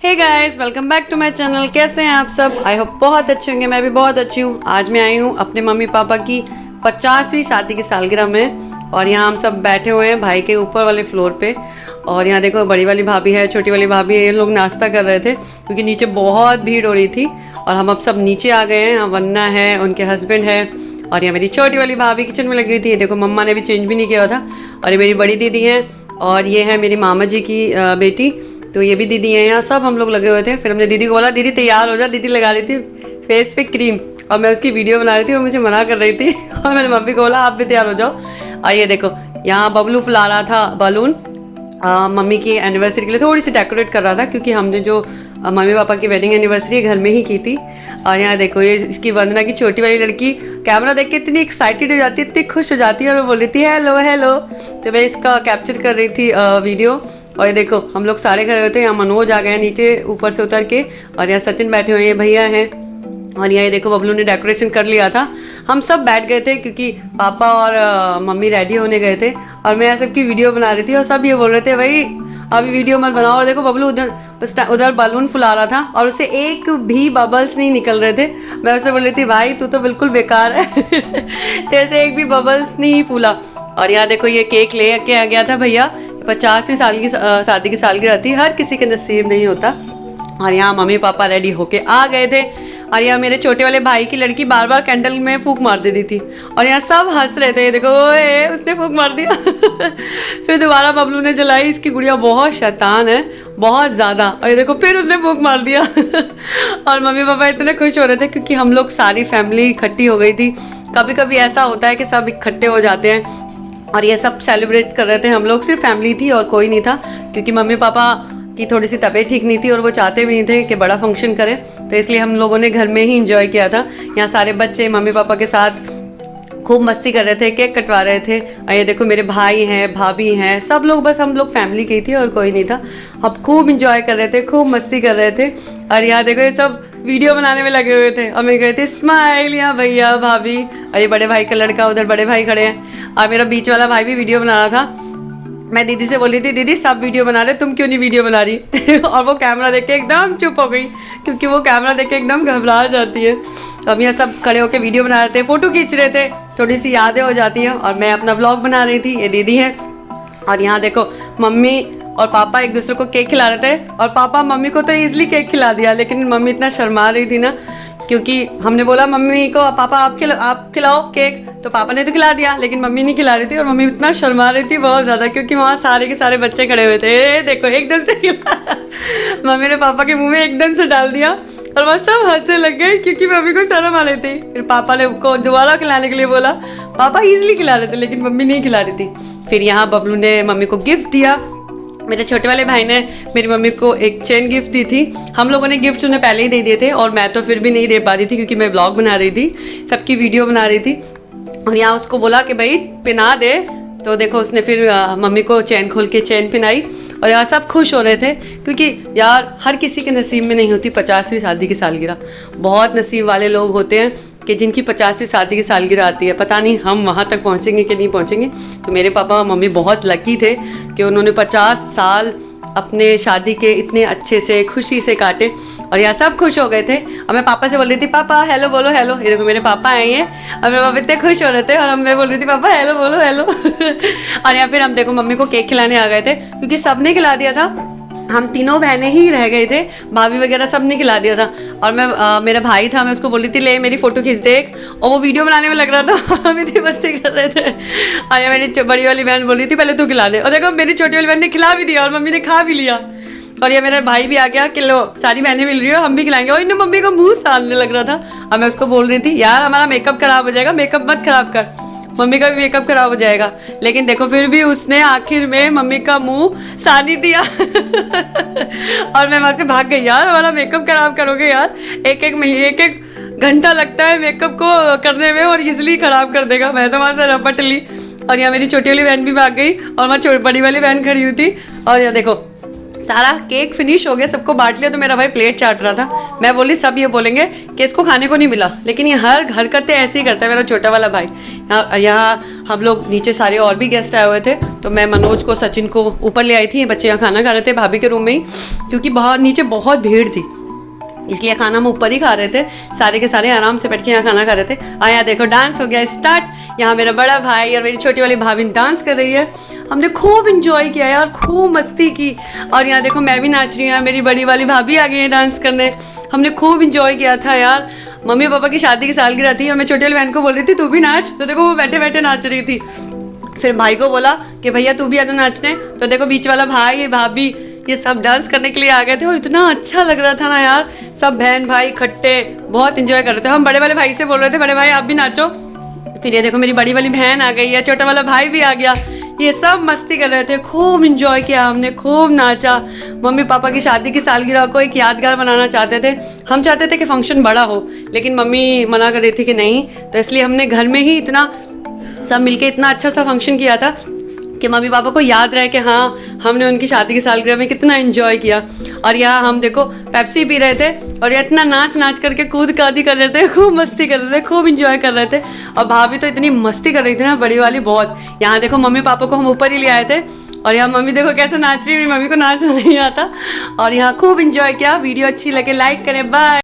Hey guys, welcome back to my channel. कैसे हैं आप सब? आई होप बहुत अच्छे होंगे। मैं भी बहुत अच्छी हूँ। आज मैं आई हूँ अपने मम्मी पापा की 50वीं शादी की सालगिरह में और यहाँ हम सब बैठे हुए हैं भाई के ऊपर वाले फ्लोर पे। और यहाँ देखो, बड़ी वाली भाभी है, छोटी वाली भाभी है, ये लोग नाश्ता कर रहे थे क्योंकि नीचे बहुत भीड़ हो रही थी। और हम अब सब नीचे आ गए हैं। वन्ना है, उनके हस्बैंड है और यहाँ मेरी छोटी वाली भाभी किचन में लगी हुई थी। देखो, मम्मा ने भी चेंज भी नहीं किया था। और ये मेरी बड़ी दीदी है और ये है मेरी मामा जी की बेटी, तो ये भी दीदी है। यहाँ सब हम लोग लगे हुए थे। फिर हमने दीदी को बोला, दीदी तैयार हो जा। दीदी लगा रही थी फेस पे क्रीम और मैं उसकी वीडियो बना रही थी, वो मुझे मना कर रही थी। और मैंने मम्मी को बोला, आप भी तैयार हो जाओ। और ये देखो, यहाँ बबलू फुला रहा था बलून मम्मी की एनिवर्सरी के लिए, थोड़ी सी डेकोरेट कर रहा था क्योंकि हमने जो मम्मी पापा की वेडिंग एनिवर्सरी घर में ही की थी। और यहाँ देखो, ये इसकी वंदना की छोटी वाली लड़की कैमरा देख के इतनी एक्साइटेड हो जाती है, इतनी खुश हो जाती है और वो बोल रही थी हेलो हेलो। तो मैं इसका कैप्चर कर रही थी वीडियो। और ये देखो, हम लोग सारे खड़े होते हैं। यहाँ मनोज आ गए नीचे ऊपर से उतर के और यहाँ सचिन बैठे हुए हैं, भैया हैं। और यहाँ देखो, बबलू ने डेकोरेशन कर लिया था। हम सब बैठ गए थे क्योंकि पापा और मम्मी रेडी होने गए थे और मैं सबकी वीडियो बना रही थी। और सब ये बोल रहे थे, भाई अभी वीडियो मत बनाओ। और देखो, बबलू उधर बलून फुला रहा था और उससे एक भी बबल्स नहीं निकल रहे थे। मैं उससे बोल रही थी, भाई तू तो बिल्कुल बेकार है। तेरे से एक भी बबल्स नहीं फूला। और यहाँ देखो, ये केक ले के आ गया था भैया। 50वीं साल की शादी की सालगिरह थी, हर किसी के नसीब नहीं होता। और यहाँ मम्मी पापा रेडी होके आ गए थे। और यहाँ मेरे छोटे वाले भाई की लड़की बार बार कैंडल में फूंक मार देती थी और यहाँ सब हंस रहे थे। देखो, ओए उसने फूंक मार दिया। फिर दोबारा बबलू ने जलाई। इसकी गुड़िया बहुत शैतान है, बहुत ज़्यादा। और ये देखो, फिर उसने फूंक मार दिया। और मम्मी पापा इतने खुश हो रहे थे क्योंकि हम लोग सारी फैमिली इकट्ठी हो गई थी। कभी कभी ऐसा होता है कि सब इकट्ठे हो जाते हैं और ये सब सेलिब्रेट कर रहे थे। हम लोग सिर्फ फैमिली थी और कोई नहीं था क्योंकि मम्मी पापा की थोड़ी सी तबीयत ठीक नहीं थी और वो चाहते भी नहीं थे कि बड़ा फंक्शन करें, तो इसलिए हम लोगों ने घर में ही इंजॉय किया था। यहाँ सारे बच्चे मम्मी पापा के साथ खूब मस्ती कर रहे थे, केक कटवा रहे थे। और ये देखो, मेरे भाई हैं, भाभी हैं, सब लोग, बस हम लोग फैमिली की थी और कोई नहीं था। अब खूब इंजॉय कर रहे थे, खूब मस्ती कर रहे थे। और यहाँ देखो, ये सब वीडियो बनाने में लगे हुए थे और मैं कह रही थी स्माइल, यहाँ भैया भाभी। और ये बड़े भाई का लड़का, उधर बड़े भाई खड़े हैं। और मेरा बीच वाला भाई भी वीडियो बना रहा था। मैं दीदी से बोली थी, दीदी सब वीडियो बना रहे, तुम क्यों नहीं वीडियो बना रही? और वो कैमरा देख के एकदम चुप हो गई क्योंकि वो कैमरा देख के एकदम घबरा जाती है। अब यहाँ सब खड़े होकर वीडियो बना रहे थे, फ़ोटो खींच रहे थे, थोड़ी सी यादें हो जाती हैं। और मैं अपना व्लॉग बना रही थी। ये दीदी है। और यहाँ देखो, मम्मी और पापा एक दूसरे को केक खिला रहे थे और पापा मम्मी को तो ईजिली केक खिला दिया, लेकिन मम्मी इतना शर्मा रही थी ना क्योंकि हमने बोला मम्मी को, पापा आप खिलाओ केक, तो पापा ने तो खिला दिया लेकिन मम्मी नहीं खिला रही थी। और मम्मी इतना शर्मा रही थी बहुत ज़्यादा क्योंकि वहाँ सारे के सारे बच्चे खड़े हुए थे। देखो, एकदम से मम्मी ने पापा के मुंह में एकदम से डाल दिया और वह सब हंसने लग गए क्योंकि मम्मी को शर्म आ रही थी। फिर पापा ने उनको दोबारा खिलाने के लिए बोला। पापा ईजिली खिला रहे थे लेकिन मम्मी नहीं खिला रही थी। फिर यहाँ बबलू ने मम्मी को गिफ्ट दिया। मेरे छोटे वाले भाई ने मेरी मम्मी को एक चेन गिफ्ट दी थी। हम लोगों ने गिफ्ट उन्हें पहले ही दे दिए थे और मैं तो फिर भी नहीं दे पा रही थी क्योंकि मैं व्लॉग बना रही थी, सबकी वीडियो बना रही थी। और यहाँ उसको बोला कि भाई पहना दे, तो देखो उसने फिर मम्मी को चैन खोल के चैन पहनाई। और यहाँ सब खुश हो रहे थे क्योंकि यार हर किसी के नसीब में नहीं होती 50वीं शादी की सालगिरह। बहुत नसीब वाले लोग होते हैं कि जिनकी 50वीं शादी की सालगिरह आती है। पता नहीं हम वहाँ तक पहुँचेंगे कि नहीं पहुँचेंगे। तो मेरे पापा और मम्मी बहुत लकी थे कि उन्होंने 50 साल अपने शादी के इतने अच्छे से खुशी से काटे। और यहाँ सब खुश हो गए थे। और मैं पापा से बोल रही थी, पापा हेलो बोलो हेलो। ये देखो, मेरे पापा आए हैं और मेरे पापा इतने खुश हो रहे थे और मैं बोल रही थी, पापा हेलो बोलो हेलो। और यहाँ फिर हम देखो, मम्मी को केक खिलाने आ गए थे क्योंकि सबने खिला दिया था। हम तीनों बहनें ही रह गए थे, भाभी वगैरह सब ने खिला दिया था। और मैं मेरा भाई था, मैं उसको बोली थी ले मेरी फ़ोटो खींच देख, और वो वीडियो बनाने में लग रहा था। हम इतनी मस्ती कर रहे थे। और ये मेरी बड़ी वाली बहन बोली थी पहले तू खिला दे, और देखो मेरी छोटी वाली बहन ने खिला भी दिया और मम्मी ने खा भी लिया। और ये मेरा भाई भी आ गया कि लो सारी बहनें मिल रही हो, हम भी खिलाएंगे। और इन्हें मम्मी को मुँह सारने लग रहा था। और मैं उसको बोल रही थी, यार हमारा मेकअप ख़राब हो जाएगा, मेकअप मत ख़राब कर, मम्मी का भी मेकअप खराब हो जाएगा। लेकिन देखो, फिर भी उसने आखिर में मम्मी का मुंह सानी दिया। और मैं वहाँ से भाग गई, यार हमारा मेकअप खराब करोगे यार, एक घंटा लगता है मेकअप को करने में और इजिली ख़राब कर देगा। मैं तो वहाँ से रपट ली। और यहाँ मेरी छोटी वाली बहन भी भाग गई और वहाँ बड़ी वाली बहन खड़ी हुई थी। और यहाँ देखो, सारा केक फिनिश हो गया, सबको बांट लिया। तो मेरा भाई प्लेट चाट रहा था। मैं बोली सब ये बोलेंगे कि इसको खाने को नहीं मिला, लेकिन ये हर हरकतें ऐसे ही करता है मेरा छोटा वाला भाई। यहाँ हम लोग नीचे सारे और भी गेस्ट आए हुए थे, तो मैं मनोज को सचिन को ऊपर ले आई थी। ये बच्चे यहाँ खाना खा रहे थे भाभी के रूम में ही, क्योंकि बाहर नीचे बहुत भीड़ थी, इसलिए खाना हम ऊपर ही खा रहे थे। सारे के सारे आराम से बैठ के यहाँ खाना खा रहे थे। यहाँ देखो डांस हो गया स्टार्ट। यहाँ मेरा बड़ा भाई और मेरी छोटी वाली भाभी डांस कर रही है। हमने खूब इंजॉय किया यार, खूब मस्ती की। और यहाँ देखो मैं भी नाच रही हूँ, मेरी बड़ी वाली भाभी आ गई है डांस करने। हमने खूब इंजॉय किया था यार। मम्मी पापा की शादी की सालगिरह थी और मैं छोटी वाली बहन को बोल रही थी तू भी नाच, तो देखो वो बैठे बैठे नाच रही थी। फिर भाई को बोला कि भैया तू भी आ जा नाचने, तो देखो बीच वाला भाई भाभी ये सब डांस करने के लिए आ गए थे और इतना अच्छा लग रहा था ना यार। सब बहन भाई इकट्ठे बहुत इंजॉय कर रहे थे। हम बड़े वाले भाई से बोल रहे थे बड़े भाई आप भी नाचो। फिर ये देखो मेरी बड़ी वाली बहन आ गई है, छोटा वाला भाई भी आ गया। ये सब मस्ती कर रहे थे, खूब इंजॉय किया हमने, खूब नाचा। मम्मी पापा की शादी की सालगिरह को एक यादगार बनाना चाहते थे। हम चाहते थे कि फंक्शन बड़ा हो, लेकिन मम्मी मना कर रही थी कि नहीं, तो इसलिए हमने घर में ही इतना सब मिलके इतना अच्छा सा फंक्शन किया था कि मम्मी पापा को याद रहे कि हाँ हमने उनकी शादी की सालगिरह में कितना एंजॉय किया। और यहाँ हम देखो पेप्सी पी रहे थे और ये इतना नाच नाच करके कूद कादी कर रहे थे, खूब मस्ती कर रहे थे, खूब एंजॉय कर रहे थे। और भाभी तो इतनी मस्ती कर रही थी ना बड़ी वाली बहुत। यहाँ देखो मम्मी पापा को हम ऊपर ही ले आए थे और यहाँ मम्मी देखो कैसे नाच रही है। मम्मी को नाचना नहीं आता और यहाँ खूब एंजॉय किया। वीडियो अच्छी लगे लाइक करें, बाय।